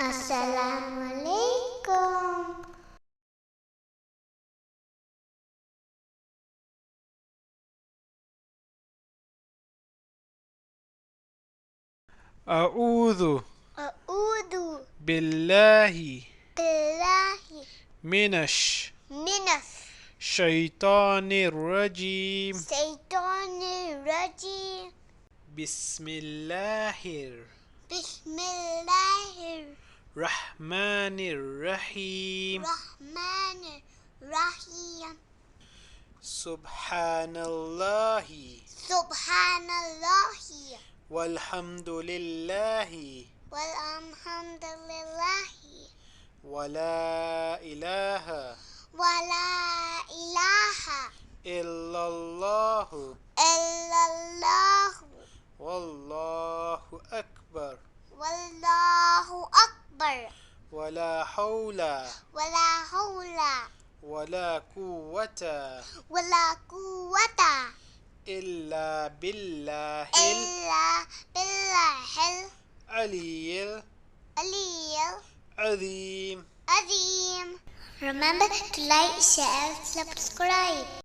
Assalamualaikum. أعوذ أعوذ بالله بالله من من الشيطان الرجيم. الشيطان الرجيم. بسم الله بسم الله الرحمن الرحيم. الرحمن الرحيم. سبحان الله سبحان الله والحمد لله والحمد لله ولا إله ولا إله إلا الله إلا الله والله أكبر والله أكبر ولا حول ولا حول ولا قوة ولا قوة إلا بالله إلا بالله العلي العلي العظيم. العظيم. Remember to like, share, subscribe.